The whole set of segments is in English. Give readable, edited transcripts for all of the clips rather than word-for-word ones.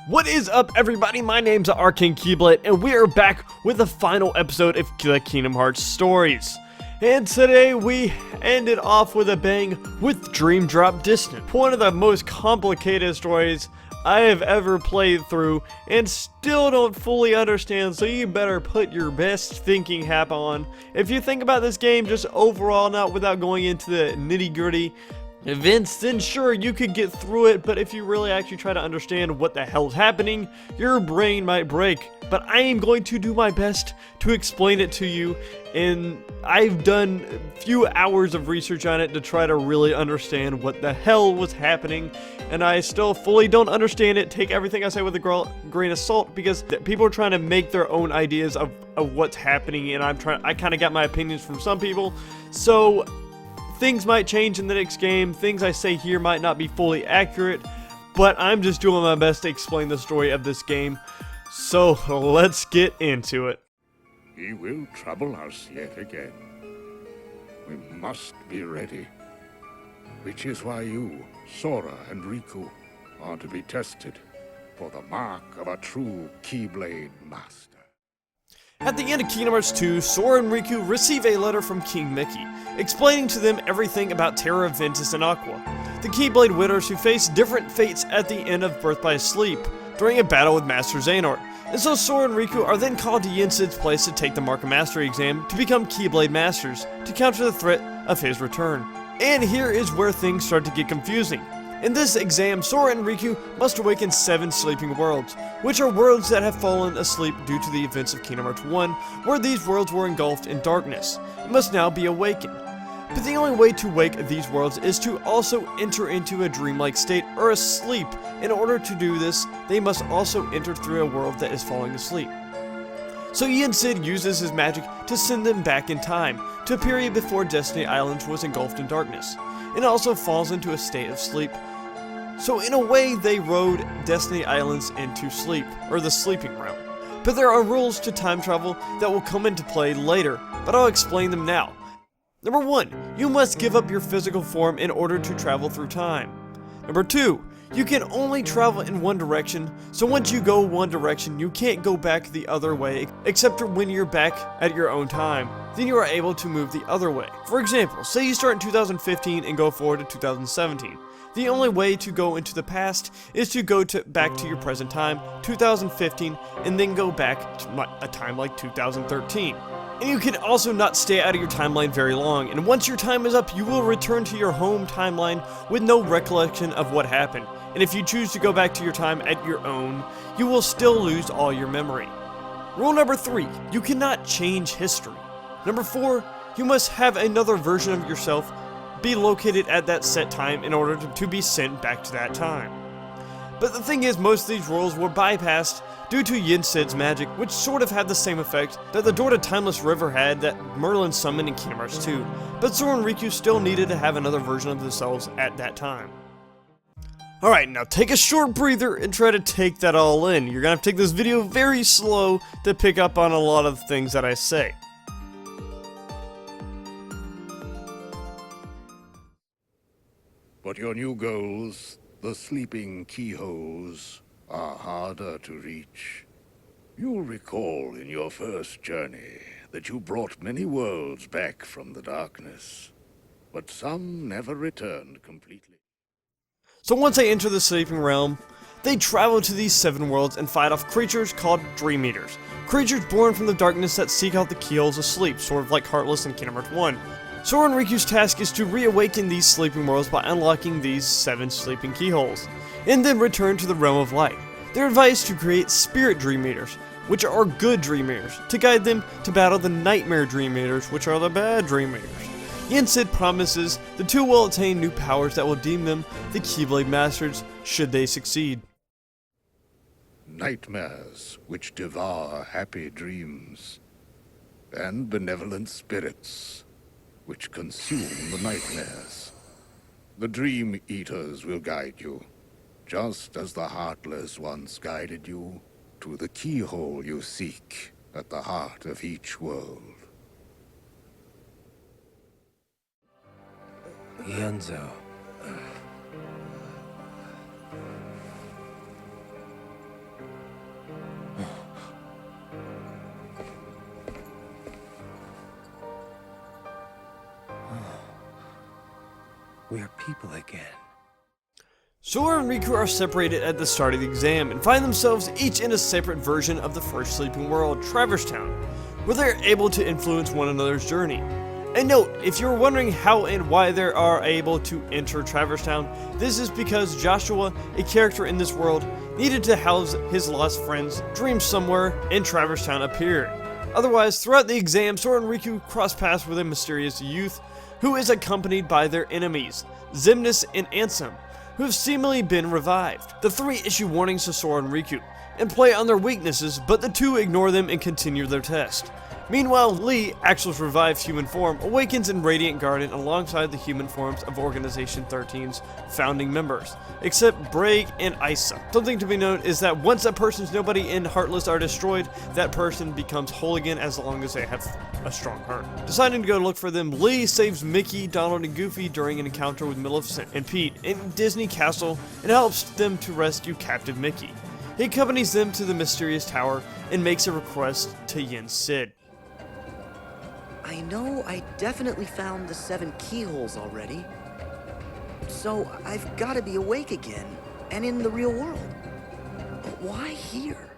What is up, everybody? My name's Arcane Keyblade, and we are back with the final episode of the Kingdom Hearts stories. And today we ended off with a bang with Dream Drop Distance, one of the most complicated stories I have ever played through and still don't fully understand, so you better put your best thinking hat on. If you think about this game just overall, not without going into the nitty-gritty events, then sure, you could get through it, but if you really actually try to understand what the hell's happening, your brain might break. But I am going to do my best to explain it to you, and I've done a few hours of research on it to try to really understand what the hell was happening, and I still fully don't understand it. Take everything I say with a grain of salt, because people are trying to make their own ideas of what's happening, and I kind of got my opinions from some people, so things might change in the next game. Things I say here might not be fully accurate, but I'm just doing my best to explain the story of this game. So let's get into it. He will trouble us yet again. We must be ready. Which is why you, Sora and Riku, are to be tested for the mark of a true Keyblade master. At the end of Kingdom Hearts II, Sora and Riku receive a letter from King Mickey, explaining to them everything about Terra Ventus and Aqua, the Keyblade winners who face different fates at the end of Birth by Sleep, during a battle with Master Xehanort. And so Sora and Riku are then called to Yen Sid's place to take the Mark of Mastery exam to become Keyblade Masters, to counter the threat of his return. And here is where things start to get confusing. In this exam, Sora and Riku must awaken 7 sleeping worlds, which are worlds that have fallen asleep due to the events of Kingdom Hearts I, where these worlds were engulfed in darkness, and must now be awakened. But the only way to wake these worlds is to also enter into a dreamlike state or a sleep. In order to do this, they must also enter through a world that is falling asleep. So Yen Sid uses his magic to send them back in time, to a period before Destiny Islands was engulfed in darkness, and also falls into a state of sleep. So in a way, they rode Destiny Islands into sleep, or the sleeping realm. But there are rules to time travel that will come into play later, but I'll explain them now. Number 1, you must give up your physical form in order to travel through time. Number 2, you can only travel in one direction, so once you go one direction, you can't go back the other way, except for when you're back at your own time. Then you are able to move the other way. For example, say you start in 2015 and go forward to 2017. The only way to go into the past is to go back to your present time, 2015, and then go back to a time like 2013. And you can also not stay out of your timeline very long, and once your time is up, you will return to your home timeline with no recollection of what happened. And if you choose to go back to your time at your own, you will still lose all your memory. Rule number 3, you cannot change history. Number 4, you must have another version of yourself be located at that set time in order to be sent back to that time. But the thing is, most of these rules were bypassed due to Yen Sid's magic, which sort of had the same effect that the door to Timeless River had that Merlin summoned in Kingdom Hearts 2, but Sora and Riku still needed to have another version of themselves at that time. Alright, now take a short breather and try to take that all in. You're gonna have to take this video very slow to pick up on a lot of things that I say. But your new goals, the sleeping keyholes, are harder to reach. You'll recall in your first journey that you brought many worlds back from the darkness, but some never returned completely. So once they enter the sleeping realm, they travel to these 7 worlds and fight off creatures called Dream Eaters. Creatures born from the darkness that seek out the keyholes asleep, sort of like Heartless in Kingdom Hearts 1. Sora and Riku's task is to reawaken these sleeping worlds by unlocking these 7 sleeping keyholes, and then return to the realm of light. They're advised to create Spirit Dream Eaters, which are good Dream Eaters, to guide them to battle the Nightmare Dream Eaters, which are the bad Dream Eaters. Yen Sid promises the 2 will attain new powers that will deem them the Keyblade Masters should they succeed. Nightmares which devour happy dreams, and benevolent spirits which consume the nightmares. The Dream Eaters will guide you, just as the Heartless once guided you to the keyhole you seek at the heart of each world. Yenzo. 「」We are people again. Sora and Riku are separated at the start of the exam and find themselves each in a separate version of the first sleeping world, Traverse Town, where they are able to influence one another's journey. And note, if you're wondering how and why they are able to enter Traverse Town, this is because Joshua, a character in this world, needed to house his lost friend's dream somewhere, and Traverse Town appeared. Otherwise, throughout the exam, Sora and Riku cross paths with a mysterious youth who is accompanied by their enemies, Xemnas and Ansem, who have seemingly been revived. The three issue warnings to Sora and Riku and play on their weaknesses, but the two ignore them and continue their test. Meanwhile, Lee, Axel's revived human form, awakens in Radiant Garden alongside the human forms of Organization 13's founding members, except Braig and Isa. Something to be noted is that once a person's nobody and Heartless are destroyed, that person becomes whole again as long as they have a strong heart. Deciding to go look for them, Lee saves Mickey, Donald, and Goofy during an encounter with Maleficent and Pete in Disney Castle and helps them to rescue captive Mickey. He accompanies them to the mysterious tower and makes a request to Yen Sid. I know I definitely found the 7 keyholes already. So I've got to be awake again, and in the real world. But why here?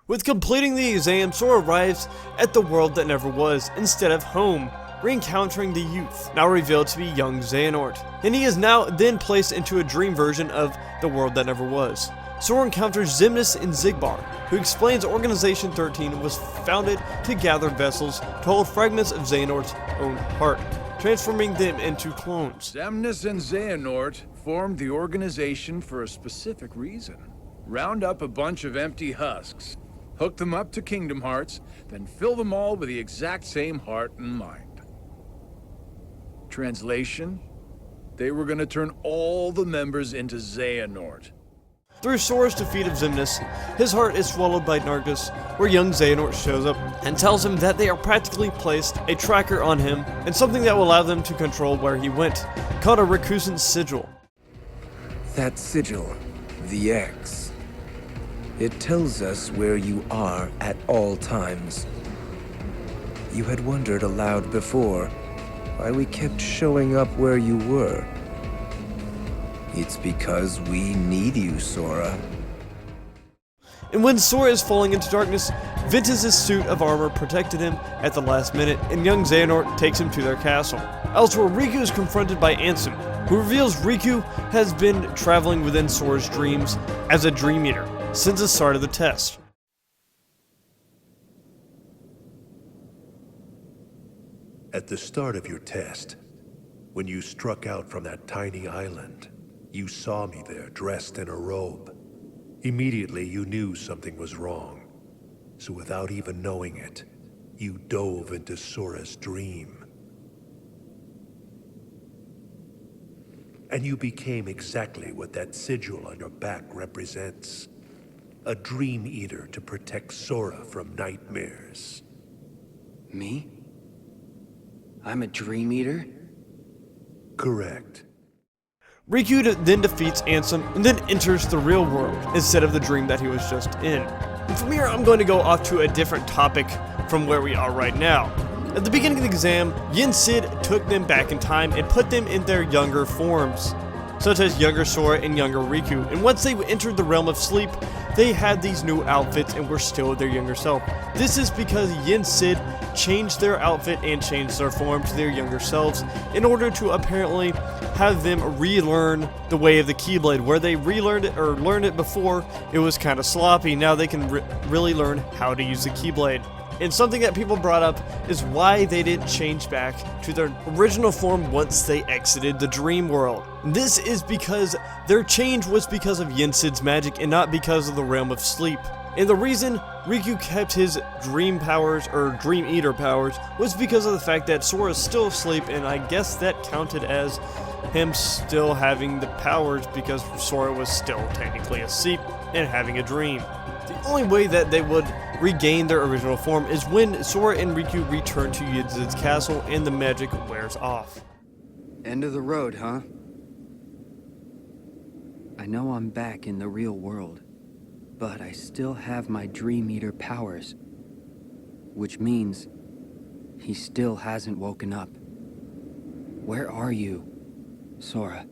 With completing the exam, Sora arrives at the world that never was, instead of home, re-encountering the youth, now revealed to be young Xehanort. And he is now then placed into a dream version of the world that never was. Sora encounters Xemnas and Xigbar, who explains Organization 13 was founded to gather vessels to hold fragments of Xehanort's own heart, transforming them into clones. Xemnas and Xehanort formed the organization for a specific reason. Round up a bunch of empty husks, hook them up to Kingdom Hearts, then fill them all with the exact same heart and mind. Translation? They were gonna turn all the members into Xehanort. Through Sora's defeat of Xemnas, his heart is swallowed by Narcus, where young Xehanort shows up and tells him that they are practically placed a tracker on him and something that will allow them to control where he went, called a recusant sigil. That sigil, the X, it tells us where you are at all times. You had wondered aloud before why we kept showing up where you were. It's because we need you, Sora. And when Sora is falling into darkness, Ventus's suit of armor protected him at the last minute, and young Xehanort takes him to their castle. Elsewhere, Riku is confronted by Ansem, who reveals Riku has been traveling within Sora's dreams as a Dream Eater since the start of the test. At the start of your test, when you struck out from that tiny island, you saw me there dressed in a robe. Immediately you knew something was wrong. So without even knowing it, you dove into Sora's dream. And you became exactly what that sigil on your back represents. A Dream Eater to protect Sora from nightmares. Me? I'm a Dream Eater? Correct. Riku then defeats Ansem and then enters the real world instead of the dream that he was just in. And from here, I'm going to go off to a different topic from where we are right now. At the beginning of the exam, Yen Sid took them back in time and put them in their younger forms, such as younger Sora and younger Riku. And once they entered the realm of sleep, they had these new outfits and were still their younger self. This is because Yen Sid changed their outfit and changed their form to their younger selves in order to apparently have them relearn the way of the Keyblade. Where they relearned it or learned it before, it was kind of sloppy. Now they can really learn how to use the Keyblade. And something that people brought up is why they didn't change back to their original form once they exited the dream world. This is because their change was because of Yen Sid's magic and not because of the realm of sleep. And the reason Riku kept his dream powers, or Dream Eater powers, was because of the fact that Sora is still asleep, and I guess that counted as him still having the powers because Sora was still technically asleep and having a dream. The only way that they would regain their original form is when Sora and Riku return to Yen Sid's castle and the magic wears off. End of the road, huh? I know I'm back in the real world, but I still have my Dream Eater powers, which means he still hasn't woken up. Where are you, Sora.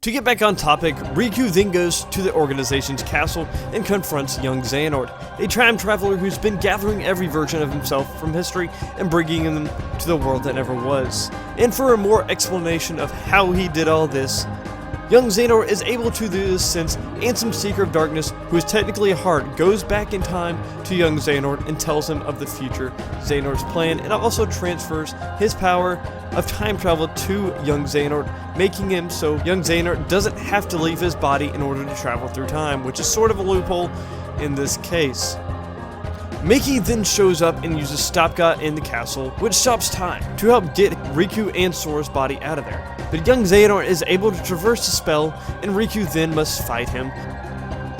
To get back on topic, Riku then goes to the organization's castle and confronts young Xehanort, a time traveler who's been gathering every version of himself from history and bringing them to the world that never was. And for a more explanation of how he did all this, young Xehanort is able to do this since Ansem, Seeker of Darkness, who is technically a heart, goes back in time to young Xehanort and tells him of the future Xehanort's plan, and also transfers his power of time travel to young Xehanort, making him so young Xehanort doesn't have to leave his body in order to travel through time, which is sort of a loophole in this case. Mickey then shows up and uses Stopgott in the castle, which stops time, to help get Riku and Sora's body out of there. But young Xehanort is able to traverse the spell, and Riku then must fight him.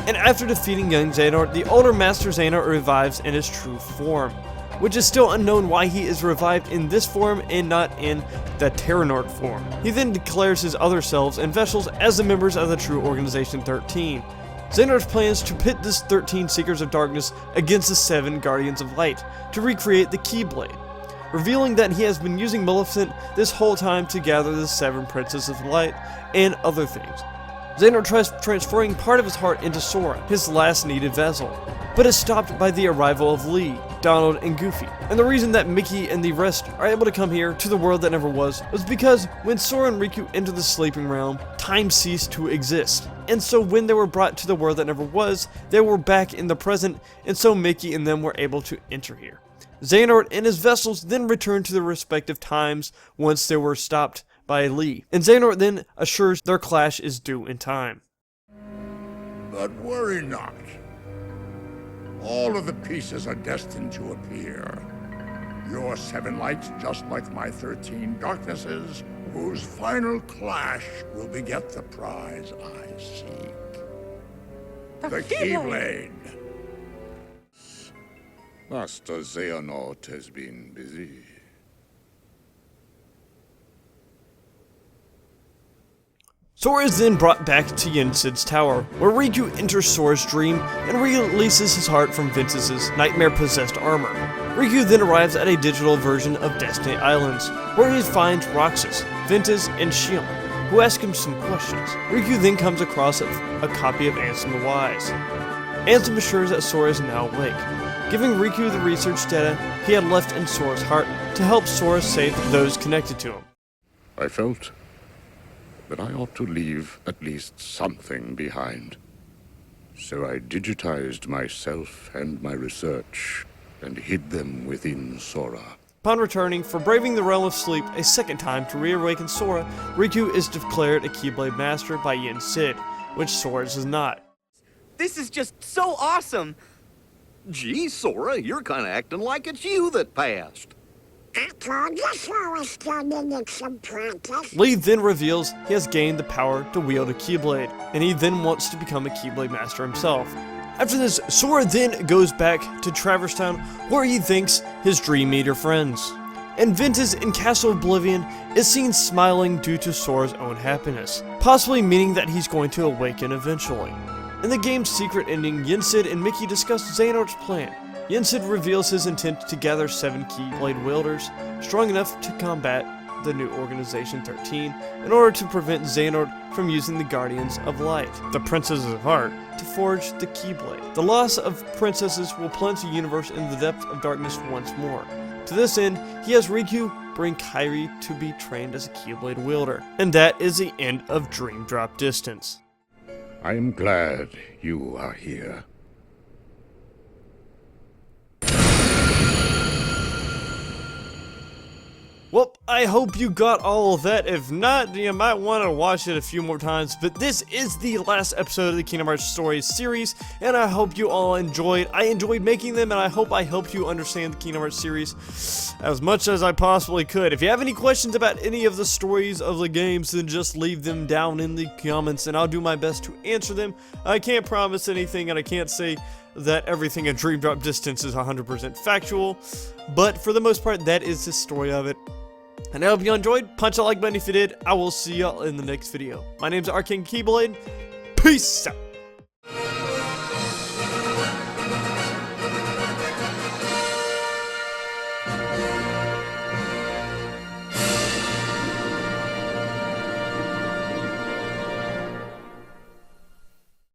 And after defeating young Xehanort, the older Master Xehanort revives in his true form, which is still unknown why he is revived in this form and not in the Terranort form. He then declares his other selves and vessels as the members of the true Organization 13. Xehanort's plans to pit this 13 Seekers of Darkness against the 7 Guardians of Light to recreate the Keyblade, revealing that he has been using Maleficent this whole time to gather the 7 Princesses of Light and other things. Xehanort tries transferring part of his heart into Sora, his last needed vessel, but is stopped by the arrival of Lee, Donald, and Goofy. And the reason that Mickey and the rest are able to come here to the world that never was because when Sora and Riku entered the Sleeping Realm, time ceased to exist. And so when they were brought to the world that never was, they were back in the present, and so Mickey and them were able to enter here. Xehanort and his vessels then returned to their respective times once they were stopped by Lee, and Xehanort then assures their clash is due in time. But worry not. All of the pieces are destined to appear. Your 7 lights, just like my 13 darknesses, whose final clash will beget the prize I seek. The Keyblade! Master Xehanort has been busy. Sora is then brought back to Yensid's tower, where Riku enters Sora's dream and releases his heart from Ventus's nightmare-possessed armor. Riku then arrives at a digital version of Destiny Islands, where he finds Roxas, Ventus, and Shion, who ask him some questions. Riku then comes across a copy of Ansem the Wise. Ansem assures that Sora is now awake, giving Riku the research data he had left in Sora's heart to help Sora save those connected to him. I felt that I ought to leave at least something behind. So I digitized myself and my research and hid them within Sora. Upon returning for braving the realm of sleep a second time to reawaken Sora, Riku is declared a Keyblade Master by Yensid, which Sora is not. This is just so awesome! Gee, Sora, you're kind of acting like it's you that passed. I told you Sora still needed some practice. Lee then reveals he has gained the power to wield a Keyblade, and he then wants to become a Keyblade Master himself. After this, Sora then goes back to Traverse Town, where he thanks his Dream Eater friends. And Ventus in Castle Oblivion is seen smiling due to Sora's own happiness, possibly meaning that he's going to awaken eventually. In the game's secret ending, Yensid and Mickey discuss Xehanort's plan. Yensid reveals his intent to gather 7 Keyblade wielders, strong enough to combat the new Organization 13, in order to prevent Xehanort from using the Guardians of Light, the Princesses of Heart, to forge the Keyblade. The loss of princesses will plunge the universe into the depths of darkness once more. To this end, he has Riku bring Kairi to be trained as a Keyblade wielder. And that is the end of Dream Drop Distance. I am glad you are here. Well, I hope you got all of that. If not, you might want to watch it a few more times. But this is the last episode of the Kingdom Hearts Stories series, and I hope you all enjoyed. I enjoyed making them, and I hope I helped you understand the Kingdom Hearts series as much as I possibly could. If you have any questions about any of the stories of the games, then just leave them down in the comments, and I'll do my best to answer them. I can't promise anything, and I can't say that everything in Dream Drop Distance is 100% factual, but for the most part, that is the story of it. And I hope you enjoyed. Punch that like button if you did. I will see y'all in the next video. My name's Arcane Keyblade. Peace out.